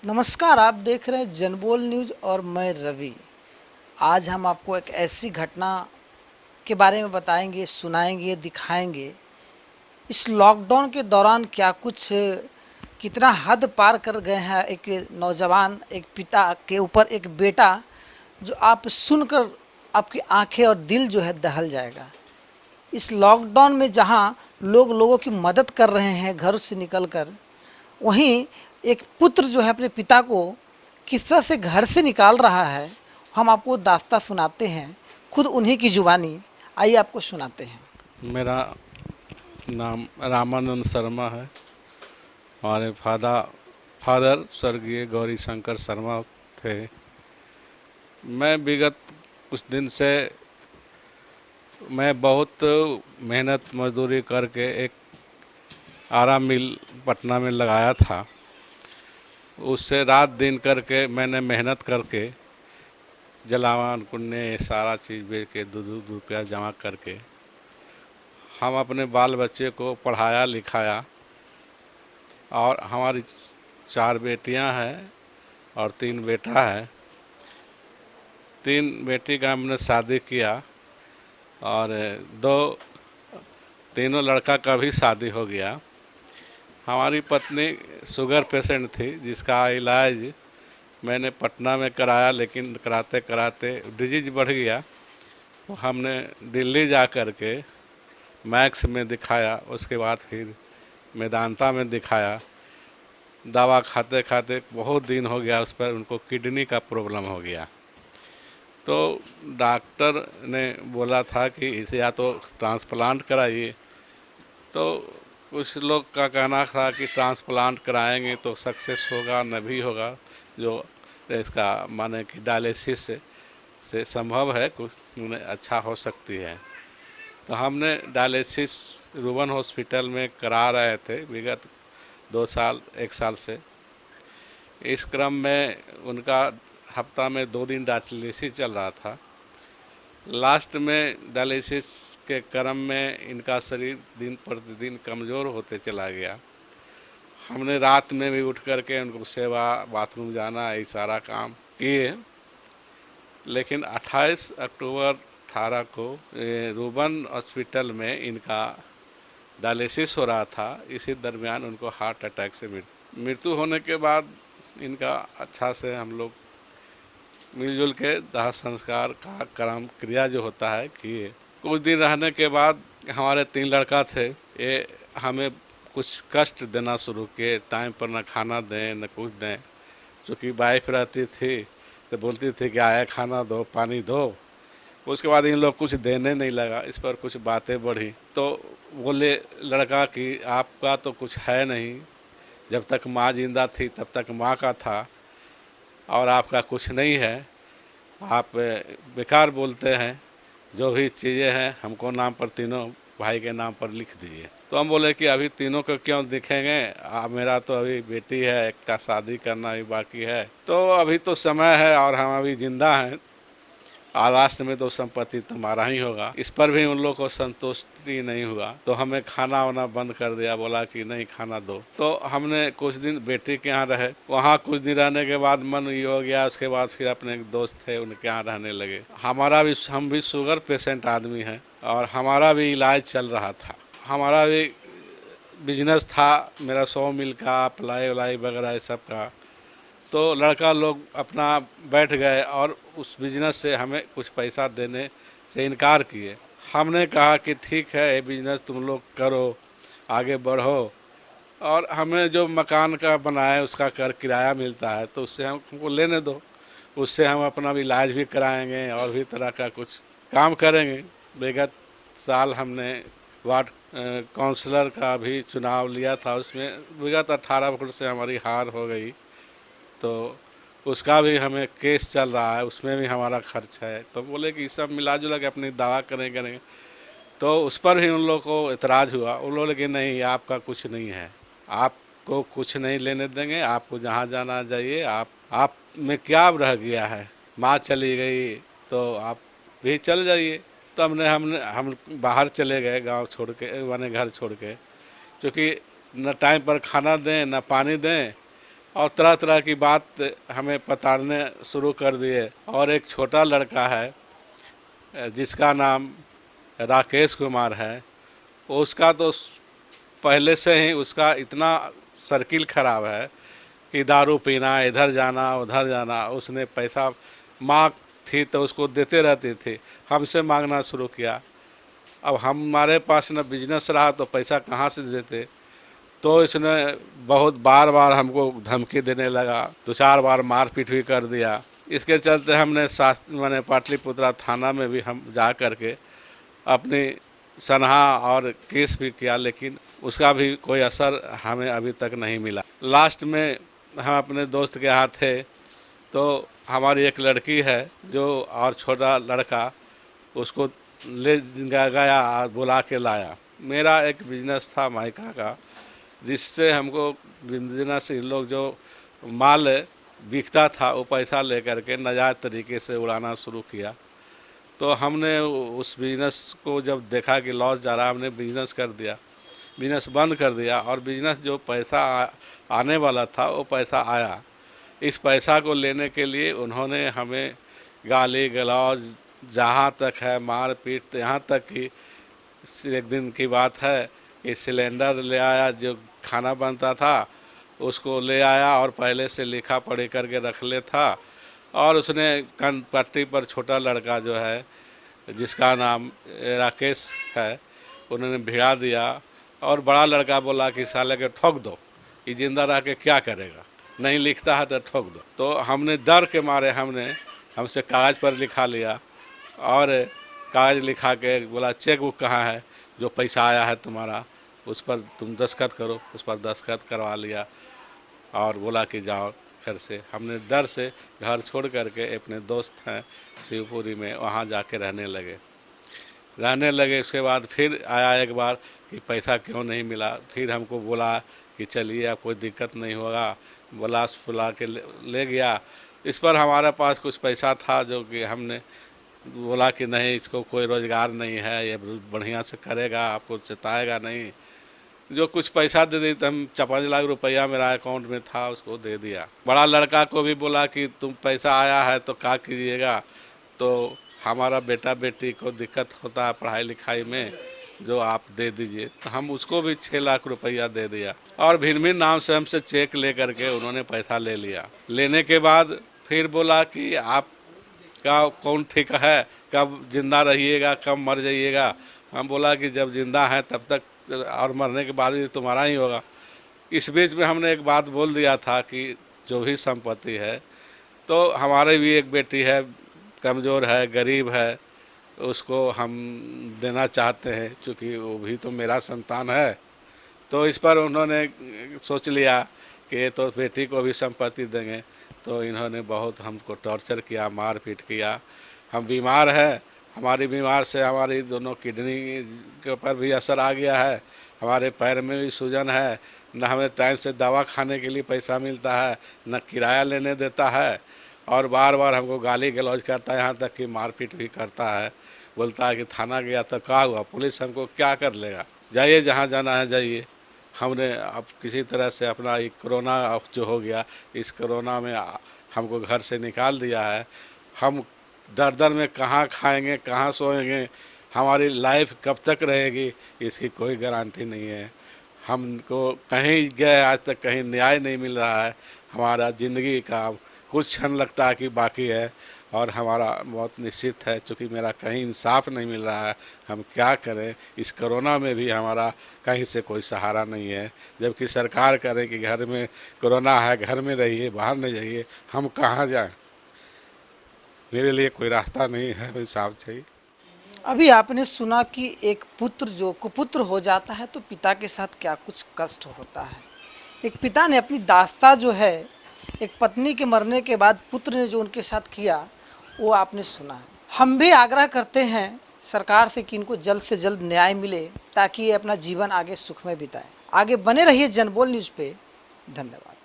नमस्कार, आप देख रहे हैं जनबोल न्यूज़ और मैं रवि। आज हम आपको एक ऐसी घटना के बारे में बताएंगे, सुनाएंगे, दिखाएंगे। इस लॉकडाउन के दौरान क्या कुछ कितना हद पार कर गए हैं एक नौजवान, एक पिता के ऊपर एक बेटा, जो आप सुनकर आपकी आंखें और दिल जो है दहल जाएगा। इस लॉकडाउन में जहां लोग लोगों की मदद कर रहे हैं घर से निकलकर, वहीं एक पुत्र जो है अपने पिता को किस्सा से घर से निकाल रहा है। हम आपको दास्ता सुनाते हैं, खुद उन्हीं की जुबानी। आइए आपको सुनाते हैं। मेरा नाम रामानंद शर्मा है। हमारे फादर स्वर्गीय गौरी शंकर शर्मा थे। मैं विगत कुछ दिन से मैं बहुत मेहनत मजदूरी करके एक आरा मिल पटना में लगाया था। उससे रात दिन करके मैंने मेहनत करके जलावन कुन्ने ये सारा चीज़ बेच के दो रुपया जमा करके हम अपने बाल बच्चे को पढ़ाया लिखाया। और हमारी 4 बेटियां हैं और 3 बेटा है। 3 बेटी का हमने शादी किया और दो तीनों लड़का का भी शादी हो गया। हमारी पत्नी शुगर पेशेंट थी, जिसका इलाज मैंने पटना में कराया, लेकिन कराते कराते डिजीज बढ़ गया। तो हमने दिल्ली जा कर के मैक्स में दिखाया, उसके बाद फिर मेदांता में दिखाया। दवा खाते खाते बहुत दिन हो गया, उस पर उनको किडनी का प्रॉब्लम हो गया। तो डॉक्टर ने बोला था कि इसे या तो ट्रांसप्लांट कराइए। तो कुछ लोग का कहना था कि ट्रांसप्लांट कराएंगे तो सक्सेस होगा न भी होगा, जो इसका माने कि डायलिसिस से संभव है, कुछ उन्हें अच्छा हो सकती है। तो हमने डायलिसिस रूबन हॉस्पिटल में करा रहे थे विगत 2 साल 1 साल से। इस क्रम में उनका हफ्ता में 2 दिन डायलिसिस चल रहा था। लास्ट में डायलिसिस के क्रम में इनका शरीर दिन प्रतिदिन कमज़ोर होते चला गया। हमने रात में भी उठ करके उनको सेवा, बाथरूम जाना, ये सारा काम किए। लेकिन 28 अक्टूबर 18 को रूबन हॉस्पिटल में इनका डायलिसिस हो रहा था। इसी दरमियान उनको हार्ट अटैक से मृत्यु होने के बाद इनका अच्छा से हम लोग मिलजुल के दाह संस्कार का क्रम क्रिया जो होता है किए। कुछ दिन रहने के बाद हमारे 3 लड़का थे, ये हमें कुछ कष्ट देना शुरू किए। टाइम पर न खाना दें न कुछ दें। चूँकि वाइफ रहती थी तो बोलती थी कि आया खाना दो, पानी दो। उसके बाद इन लोग कुछ देने नहीं लगा। इस पर कुछ बातें बढ़ी तो बोले लड़का कि आपका तो कुछ है नहीं, जब तक माँ जिंदा थी तब तक माँ का था, और आपका कुछ नहीं है। आप बेकार बोलते हैं। जो भी चीज़ें हैं हमको नाम पर, तीनों भाई के नाम पर लिख दीजिए। तो हम बोले कि अभी तीनों को क्यों लिखेंगे, मेरा तो अभी बेटी है, एक का शादी करना भी बाकी है, तो अभी तो समय है और हम अभी जिंदा हैं। लास्ट में तो संपत्ति तुम्हारा ही होगा। इस पर भी उन लोग को संतुष्टि नहीं हुआ, तो हमें खाना वाना बंद कर दिया। बोला कि नहीं खाना दो। तो हमने कुछ दिन बेटी के यहाँ रहे। वहाँ कुछ दिन रहने के बाद मन ये हो गया। उसके बाद फिर अपने एक दोस्त थे, उनके यहाँ रहने लगे। हम भी शुगर पेशेंट आदमी हैं और हमारा भी इलाज चल रहा था। हमारा भी बिजनेस था, मेरा 100 मिल का प्लाई वलाई वगैरह सब का। तो लड़का लोग अपना बैठ गए और उस बिजनेस से हमें कुछ पैसा देने से इनकार किए। हमने कहा कि ठीक है, ये बिजनेस तुम लोग करो, आगे बढ़ो, और हमें जो मकान का बनाए उसका कर किराया मिलता है तो उससे हमको लेने दो। उससे हम अपना भी इलाज भी कराएंगे और भी तरह का कुछ काम करेंगे। विगत साल हमने वार्ड काउंसलर का भी चुनाव लिया था। उसमें विगत 18 वोट से हमारी हार हो गई। तो उसका भी हमें केस चल रहा है, उसमें भी हमारा खर्च है। तो बोले कि सब मिला जुला के अपनी दवा करेंगे। तो उस पर भी उन लोगों को इतराज़ हुआ। उन लोगों ने कि नहीं, आपका कुछ नहीं है, आपको कुछ नहीं लेने देंगे, आपको जहाँ जाना जाइए। आप में क्या रह गया है, माँ चली गई तो आप भी चल जाइए। तो हम बाहर चले गए, गांव छोड़ के, माने घर छोड़ के। क्योंकि न टाइम पर खाना दें न पानी दें, और तरह तरह की बात हमें बताने शुरू कर दिए। और एक छोटा लड़का है जिसका नाम राकेश कुमार है, उसका तो पहले से ही उसका इतना सर्किल खराब है कि दारू पीना, इधर जाना उधर जाना। उसने पैसा माँ थी तो उसको देते रहती थी, हमसे मांगना शुरू किया। अब हमारे पास न बिजनेस रहा तो पैसा कहाँ से देते। तो इसने बहुत बार बार हमको धमकी देने लगा, 2-4 बार मारपीट भी कर दिया। इसके चलते हमने मैंने पाटलिपुत्रा थाना में भी हम जा कर के अपनी सनहा और केस भी किया, लेकिन उसका भी कोई असर हमें अभी तक नहीं मिला। लास्ट में हम अपने दोस्त के यहाँ थे तो हमारी एक लड़की है जो और छोटा लड़का, उसको ले गया, बुला के लाया। मेरा एक बिजनेस था मायका का, जिससे हमको बिजनेस इन लोग जो माल बिकता था वो पैसा लेकर के नाजायज़ तरीके से उड़ाना शुरू किया। तो हमने उस बिज़नेस को जब देखा कि लॉस जा रहा, हमने बिज़नेस कर दिया, बिज़नेस बंद कर दिया। और बिज़नेस जो पैसा आने वाला था वो पैसा आया। इस पैसा को लेने के लिए उन्होंने हमें गाली गलौज, जहाँ तक है मार पीट, यहाँ तक कि एक दिन की बात है कि सिलेंडर ले आया, जो खाना बनता था उसको ले आया और पहले से लिखा पढ़ी करके रख ले था। और उसने कन पट्टी पर छोटा लड़का जो है जिसका नाम राकेश है, उन्होंने भिड़ा दिया। और बड़ा लड़का बोला कि साले के ठोक दो, ये जिंदा रह के क्या करेगा, नहीं लिखता है तो ठोक दो। तो हमने डर के मारे हमसे कागज़ पर लिखा लिया और कागज़ लिखा के बोला चेक बुक कहाँ है, जो पैसा आया है तुम्हारा उस पर तुम दस्तखत करो। उस पर दस्तखत करवा लिया और बोला कि जाओ घर से। हमने डर से घर छोड़ करके अपने दोस्त हैं शिवपुरी में, वहाँ जाके रहने लगे। उसके बाद फिर आया एक बार कि पैसा क्यों नहीं मिला। फिर हमको बोला कि चलिए अब कोई दिक्कत नहीं होगा, बुला के ले गया। इस पर हमारे पास कुछ पैसा था जो कि हमने बोला कि नहीं, इसको कोई रोज़गार नहीं है, ये बढ़िया से करेगा, आपको सताएगा नहीं। जो कुछ पैसा दे दी तो हम 5 लाख रुपया मेरा अकाउंट में था उसको दे दिया। बड़ा लड़का को भी बोला कि तुम पैसा आया है तो क्या कीजिएगा, तो हमारा बेटा बेटी को दिक्कत होता है पढ़ाई लिखाई में, जो आप दे दीजिए। तो हम उसको भी 6 लाख रुपया दे दिया। और भिन्न भिन्न नाम से हमसे चेक ले करके उन्होंने पैसा ले लिया। लेने के बाद फिर बोला कि आप का कौन ठीक है, कब जिंदा रहिएगा, कब मर जाइएगा। हम बोला कि जब जिंदा है तब तक, और मरने के बाद भी तुम्हारा ही होगा। इस बीच में हमने एक बात बोल दिया था कि जो भी संपत्ति है, तो हमारे भी एक बेटी है, कमज़ोर है, गरीब है, उसको हम देना चाहते हैं, क्योंकि वो भी तो मेरा संतान है। तो इस पर उन्होंने सोच लिया कि ये तो बेटी को भी संपत्ति देंगे। तो इन्होंने बहुत हमको टॉर्चर किया, मारपीट किया। हम बीमार हैं, हमारी बीमार से हमारी दोनों किडनी के ऊपर भी असर आ गया है, हमारे पैर में भी सूजन है, न हमें टाइम से दवा खाने के लिए पैसा मिलता है, न किराया लेने देता है। और बार बार हमको गाली गलौज करता है, यहाँ तक कि मारपीट भी करता है। बोलता है कि थाना गया तो क्या हुआ, पुलिस हमको क्या कर लेगा, जाइए जहाँ जाना है जाइए। हमने अब किसी तरह से अपना ये कोरोना जो हो गया, इस कोरोना में हमको घर से निकाल दिया है। हम दर में कहाँ खाएंगे, कहाँ सोएंगे, हमारी लाइफ कब तक रहेगी, इसकी कोई गारंटी नहीं है। हमको कहीं गए आज तक कहीं न्याय नहीं मिल रहा है। हमारा ज़िंदगी का कुछ क्षण लगता है कि बाकी है और हमारा मौत निश्चित है, क्योंकि मेरा कहीं इंसाफ नहीं मिल रहा है। हम क्या करें, इस कोरोना में भी हमारा कहीं से कोई सहारा नहीं है, जबकि सरकार करे कि घर में कोरोना है, घर में रहिए, बाहर नहीं जाइए। हम कहाँ जाएं, मेरे लिए कोई रास्ता नहीं है, इंसाफ चाहिए। अभी आपने सुना कि एक पुत्र जो कुपुत्र हो जाता है तो पिता के साथ क्या कुछ कष्ट होता है। एक पिता ने अपनी दास्ता जो है, एक पत्नी के मरने के बाद पुत्र ने जो उनके साथ किया, वो आपने सुना है। हम भी आग्रह करते हैं सरकार से कि इनको जल्द से जल्द न्याय मिले, ताकि ये अपना जीवन आगे सुख में बिताएं। आगे बने रहिए जनबोल न्यूज़ पे। धन्यवाद।